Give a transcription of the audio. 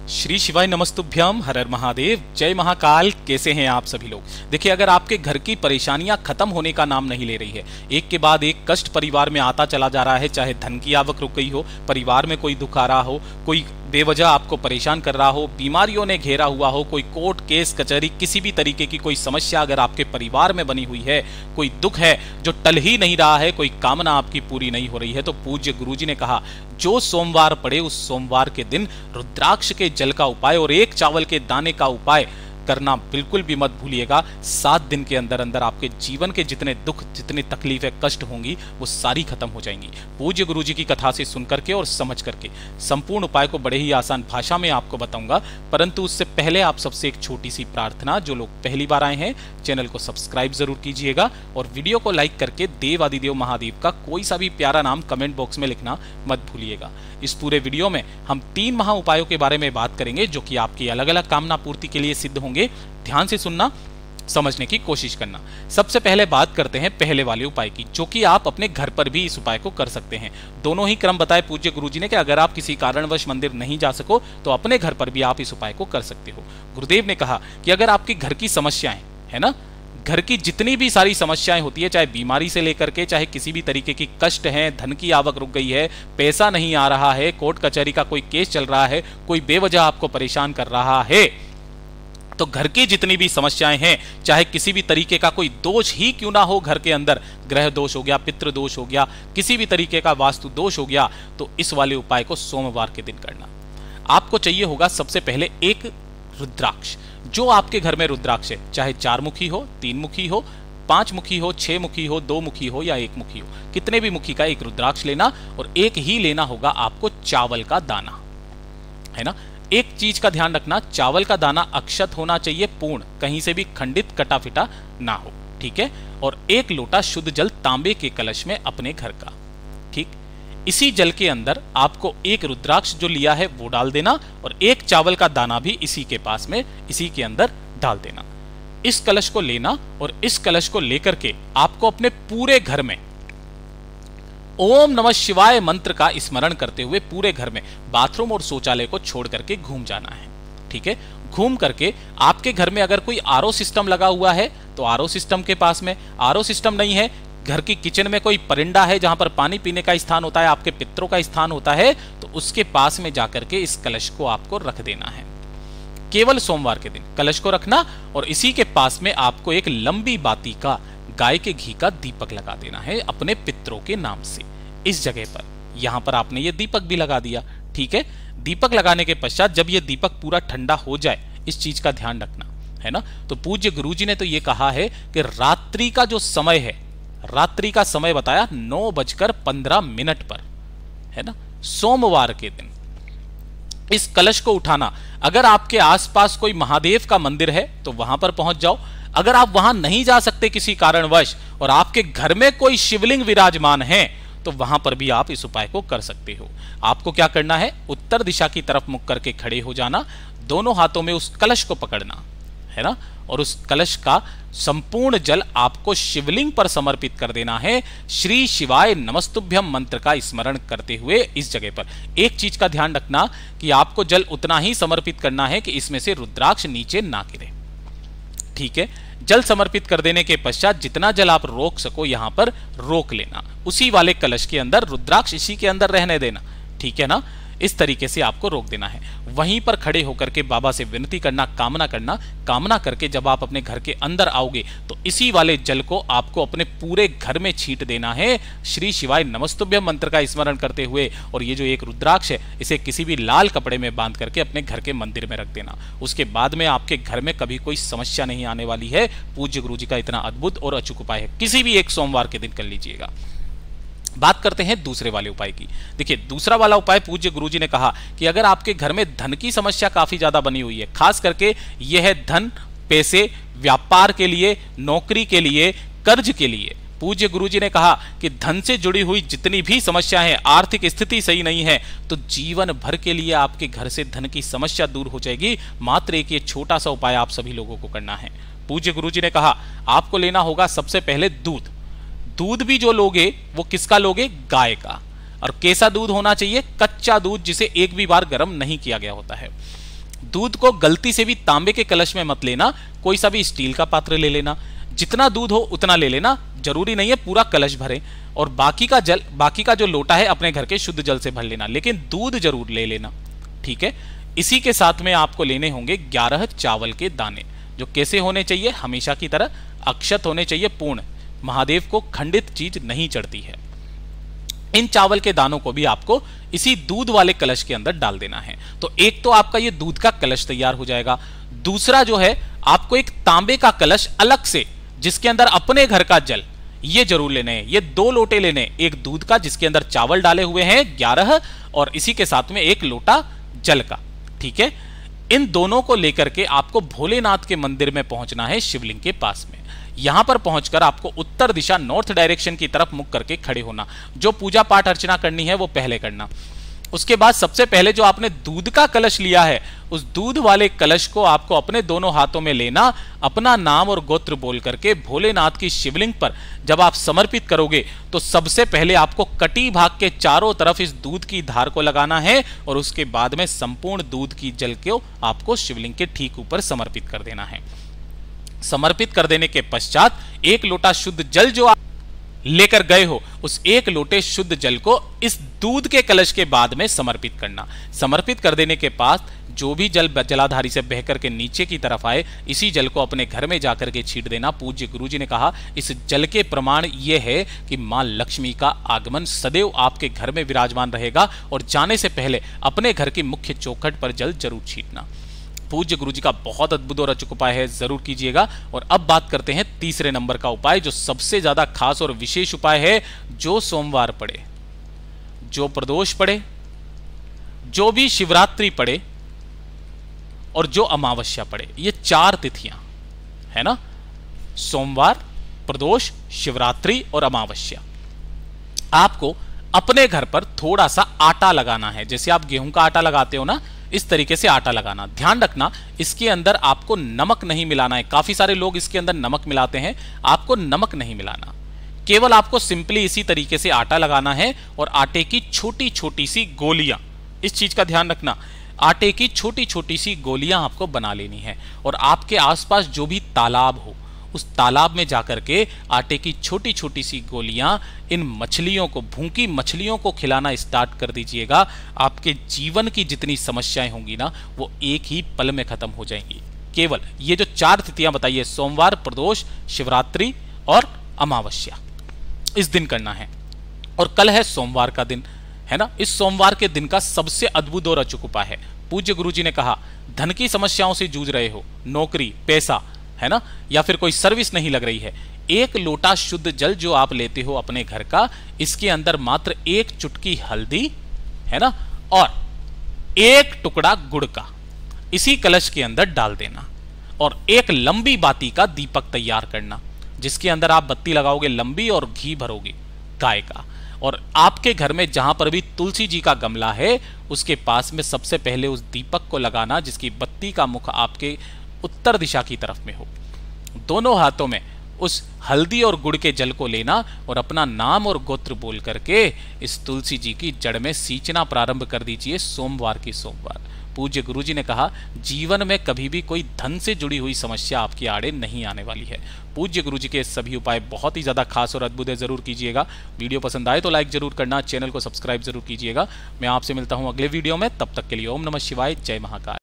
श्री शिवाय नमस्तुभ्यम, हर हर महादेव, जय महाकाल। कैसे हैं आप सभी लोग। देखिए, अगर आपके घर की परेशानियां खत्म होने का नाम नहीं ले रही है, एक के बाद एक कष्ट परिवार में आता चला जा रहा है, चाहे धन की आवक रुक गई हो, परिवार में कोई दुख आ रहा हो, कोई बेवजह आपको परेशान कर रहा हो, बीमारियों ने घेरा हुआ हो, कोई कोर्ट केस कचहरी किसी भी तरीके की कोई समस्या अगर आपके परिवार में बनी हुई है, कोई दुख है जो टल ही नहीं रहा है, कोई कामना आपकी पूरी नहीं हो रही है, तो पूज्य गुरुजी ने कहा जो सोमवार पड़े उस सोमवार के दिन रुद्राक्ष के जल का उपाय और एक चावल के दाने का उपाय करना बिल्कुल भी मत भूलिएगा। 7 दिन के अंदर अंदर आपके जीवन के जितने दुख, जितनी तकलीफें, कष्ट होंगी वो सारी खत्म हो जाएंगी। पूज्य गुरुजी की कथा से सुन करके और समझ करके संपूर्ण उपाय को बड़े ही आसान भाषा में आपको बताऊंगा, परंतु उससे पहले आप सबसे एक छोटी सी प्रार्थना। जो लोग पहली बार आए हैं चैनल को सब्सक्राइब जरूर कीजिएगा और वीडियो को लाइक करके देव आदिदेव महादेव का कोई सा भी प्यारा नाम कमेंट बॉक्स में लिखना मत भूलिएगा। इस पूरे वीडियो में हम 3 महा उपायों के बारे में बात करेंगे जो कि आपकी अलग अलग कामना पूर्ति के लिए सिद्ध होंगे। ध्यान से सुनना, समझने की कोशिश करना। सबसे पहले बात करते हैं पहले वाले उपाय की, जो कि आप अपने घर पर भी इस उपाय को कर सकते हैं। दोनों ही क्रम बताए पूज्य गुरुजी ने कि अगर आप किसी कारणवश मंदिर नहीं जा सको तो अपने घर पर भी आप इस उपाय को कर सकते हो। गुरुदेव ने कहा कि अगर आपकी घर की समस्याएं है ना, घर की जितनी भी सारी समस्याएं होती है, चाहे बीमारी से लेकर के, चाहे किसी भी तरीके की कष्ट है, धन की आवक रुक गई है, पैसा नहीं आ रहा है, कोर्ट कचहरी का कोई केस चल रहा है, कोई बेवजह आपको परेशान कर रहा है, तो घर की जितनी भी समस्याएं हैं, चाहे किसी भी तरीके का कोई दोष ही क्यों ना हो, घर के अंदर ग्रह दोष हो गया, पितृ दोष हो गया, किसी भी तरीके का वास्तु दोष हो गया, तो इस वाले उपाय को सोमवार के दिन करना। आपको चाहिए होगा सबसे पहले एक रुद्राक्ष। जो आपके घर में रुद्राक्ष है, चाहे 4 मुखी हो, 3 मुखी हो, 5 मुखी हो, 6 मुखी हो, 2 मुखी हो या 1 मुखी हो, कितने भी मुखी का एक रुद्राक्ष लेना और एक ही लेना होगा आपको चावल का दाना, है ना। एक चीज का ध्यान रखना, चावल का दाना अक्षत होना चाहिए, पूर्ण, कहीं से भी खंडित कटा फिटा ना हो, ठीक है। और 1 लोटा शुद्ध जल तांबे के कलश में अपने घर का, ठीक। इसी जल के अंदर आपको एक रुद्राक्ष जो लिया है वो डाल देना और एक चावल का दाना भी इसी के पास में, इसी के अंदर डाल देना। इस कलश को लेना और इस कलश को लेकर के आपको अपने पूरे घर में ओम नमः शिवाय मंत्र का स्मरण करते हुए पूरे घर में बाथरूम और शौचालय को छोड़ करके घूम जाना है, ठीक है। घूम करके आपके घर में अगर कोई आरओ सिस्टम लगा हुआ है तो आरओ सिस्टम के पास में, आरओ सिस्टम नहीं है, घर की किचन में कोई परिंदा है जहां पर पानी पीने का स्थान होता है, आपके पितरों का स्थान होता है, तो उसके पास में जाकर के इस कलश को आपको रख देना है। केवल सोमवार के दिन कलश को रखना और इसी के पास में आपको एक लंबी बाती का गाय के घी का दीपक लगा देना है अपने पितरों के नाम से इस जगह पर। यहां पर आपने ये दीपक भी लगा दिया, ठीक है। दीपक लगाने के पश्चात जब ये दीपक पूरा ठंडा हो जाए, इस चीज का ध्यान रखना, है ना। तो पूज्य गुरुजी ने तो ये कहा है कि रात्रि का जो समय है, रात्रि का समय बताया 9:15 पर, है ना, सोमवार के दिन इस कलश को उठाना। अगर आपके आसपास कोई महादेव का मंदिर है तो वहां पर पहुंच जाओ। अगर आप वहां नहीं जा सकते किसी कारणवश और आपके घर में कोई शिवलिंग विराजमान है तो वहां पर भी आप इस उपाय को कर सकते हो। आपको क्या करना है, उत्तर दिशा की तरफ मुख करके खड़े हो जाना, दोनों हाथों में उस कलश को पकड़ना, है ना, और उस कलश का संपूर्ण जल आपको शिवलिंग पर समर्पित कर देना है। श्री शिवाय नमस्तुभ्यम मंत्र का स्मरण करते हुए इस जगह पर एक चीज का ध्यान रखना कि आपको जल उतना ही समर्पित करना है कि इसमें से रुद्राक्ष नीचे ना गिरे, ठीक है। जल समर्पित कर देने के पश्चात जितना जल आप रोक सको यहां पर रोक लेना, उसी वाले कलश के अंदर रुद्राक्ष इसी के अंदर रहने देना, ठीक है ना। इस तरीके से आपको रोक देना है। वहीं पर खड़े होकर के बाबा से विनती करना, कामना करना, कामना करके जब आप अपने घर के अंदर आओगे तो इसी वाले जल को आपको अपने पूरे घर में छींट देना है, श्री शिवाय नमस्तुभ्यम मंत्र का स्मरण करते हुए। और ये जो एक रुद्राक्ष है इसे किसी भी लाल कपड़े में बांध करके अपने घर के मंदिर में रख देना। उसके बाद में आपके घर में कभी कोई समस्या नहीं आने वाली है। पूज्य गुरुजी का इतना अद्भुत और अचूक उपाय है, किसी भी एक सोमवार के दिन कर लीजिएगा। बात करते हैं दूसरे वाले उपाय की। देखिए, दूसरा वाला उपाय पूज्य गुरुजी ने कहा कि अगर आपके घर में धन की समस्या काफी ज्यादा बनी हुई है, खास करके यह है धन, पैसे, व्यापार के लिए, नौकरी के लिए, कर्ज के लिए, पूज्य गुरुजी ने कहा कि धन से जुड़ी हुई जितनी भी समस्याएं हैं, आर्थिक स्थिति सही नहीं है, तो जीवन भर के लिए आपके घर से धन की समस्या दूर हो जाएगी। मात्र एक ये छोटा सा उपाय आप सभी लोगों को करना है। पूज्य गुरुजी ने कहा आपको लेना होगा सबसे पहले दूध। दूध भी जो लोगे वो किसका लोगे, गाय का। और कैसा दूध होना चाहिए, कच्चा दूध जिसे एक भी बार गर्म नहीं किया गया होता है। दूध को गलती से भी तांबे के कलश में मत लेना, कोई सा भी स्टील का पात्र ले लेना। जितना दूध हो उतना ले लेना, जरूरी नहीं है पूरा कलश भरे। और बाकी का जो लोटा है अपने घर के शुद्ध जल से भर लेना, लेकिन दूध जरूर ले लेना, ठीक है। इसी के साथ में आपको लेने होंगे 11 चावल के दाने, जो कैसे होने चाहिए, हमेशा की तरह अक्षत होने चाहिए पूर्ण, महादेव को खंडित चीज नहीं चढ़ती है। इन चावल के दानों को भी आपको इसी दूध वाले कलश के अंदर डाल देना है। तो एक तो आपका ये दूध का कलश तैयार हो जाएगा। दूसरा जो है, आपको एक तांबे का कलश अलग से, जिसके अंदर अपने घर का जल, ये जरूर लेने हैं। ये 2 लोटे लेने हैं, एक दूध का जिसके अंदर चावल डाले हुए हैं 11, और इसी के साथ में 1 लोटा जल का, ठीक है। इन दोनों को लेकर के आपको भोलेनाथ के मंदिर में पहुंचना है, शिवलिंग के पास में। यहां पर पहुंचकर आपको उत्तर दिशा, नॉर्थ डायरेक्शन की तरफ मुख करके खड़े होना। जो पूजा पाठ अर्चना करनी है वो पहले करना। उसके बाद सबसे पहले जो आपने दूध का कलश लिया है, उस दूध वाले कलश को आपको अपने दोनों हाथों में लेना, अपना नाम और गोत्र बोल करके भोलेनाथ की शिवलिंग पर जब आप समर्पित करोगे तो सबसे पहले आपको कटी भाग के चारों तरफ इस दूध की धार को लगाना है, और उसके बाद में संपूर्ण दूध की जल को आपको शिवलिंग के ठीक ऊपर समर्पित कर देना है। समर्पित कर देने के पश्चात 1 लोटा शुद्ध जल जो आप लेकर गए हो, उस 1 लोटे शुद्ध जल को इस दूध के कलश के बाद में समर्पित करना। समर्पित कर देने के बाद जो भी जल जलाधारी से बहकर के नीचे की तरफ आए, इसी जल को अपने घर में जाकर के छींट देना। पूज्य गुरुजी ने कहा, इस जल के प्रमाण ये है कि मां लक्ष्मी का आगमन सदैव आपके घर में विराजमान रहेगा, और जाने से पहले अपने घर की मुख्य चौखट पर जल जरूर छींटना। पूज्य गुरुजी का बहुत अद्भुत और अचूक उपाय है, जरूर कीजिएगा। और अब बात करते हैं तीसरे नंबर का उपाय, जो सबसे ज्यादा खास और विशेष उपाय है। जो सोमवार पड़े, जो प्रदोष पड़े, जो भी शिवरात्रि पड़े, और जो अमावस्या पड़े, ये 4 तिथियां है ना, सोमवार, प्रदोष, शिवरात्रि और अमावस्या, आपको अपने घर पर थोड़ा सा आटा लगाना है। जैसे आप गेहूं का आटा लगाते हो ना, इस तरीके से आटा लगाना। ध्यान रखना, इसके अंदर आपको नमक नहीं मिलाना है। काफी सारे लोग इसके अंदर नमक मिलाते हैं, आपको नमक नहीं मिलाना। केवल आपको सिंपली इसी तरीके से आटा लगाना है, और आटे की छोटी छोटी सी गोलियां, इस चीज का ध्यान रखना, आटे की छोटी छोटी सी गोलियां आपको बना लेनी है। और आपके आसपास जो भी तालाब हो, उस तालाब में जाकर के आटे की छोटी छोटी सी गोलियां इन मछलियों को, भूखी मछलियों को खिलाना स्टार्ट कर दीजिएगा। आपके जीवन की जितनी समस्याएं होंगी ना, वो एक ही पल में खत्म हो जाएंगी। केवल ये जो 4 तिथियां बताइए, सोमवार, प्रदोष, शिवरात्रि और अमावस्या, इस दिन करना है। और कल है सोमवार का दिन, है ना। इस सोमवार के दिन का सबसे अद्भुत और अचूक उपाय है। पूज्य गुरुजी ने कहा, धन की समस्याओं से जूझ रहे हो, नौकरी, पैसा, है ना, या फिर कोई सर्विस नहीं लग रही है, 1 लोटा शुद्ध जल जो आप लेते हो अपने घर का, इसके अंदर मात्र 1 चुटकी हल्दी, है ना, और 1 टुकड़ा गुड़ का इसी कलश के अंदर डाल देना। और 1 लंबी बाती का दीपक तैयार करना, जिसके अंदर आप बत्ती लगाओगे लंबी, और घी भरोगे गाय का। और आपके घर में जहां पर भी तुलसी जी का गमला है, उसके पास में सबसे पहले उस दीपक को लगाना, जिसकी बत्ती का मुख आपके उत्तर दिशा की तरफ में हो। दोनों हाथों में उस हल्दी और गुड़ के जल को लेना, और अपना नाम और गोत्र बोल करके इस तुलसी जी की जड़ में सींचना प्रारंभ कर दीजिए, सोमवार की सोमवार। पूज्य गुरुजी ने कहा, जीवन में कभी भी कोई धन से जुड़ी हुई समस्या आपकी आड़े नहीं आने वाली है। पूज्य गुरुजी के सभी उपाय बहुत ही ज्यादा खास और अद्भुत है, जरूर कीजिएगा। वीडियो पसंद आए तो लाइक जरूर करना, चैनल को सब्सक्राइब जरूर कीजिएगा। मैं आपसे मिलता हूं अगले वीडियो में, तब तक के लिए ओम नमः शिवाय, जय महाकाल।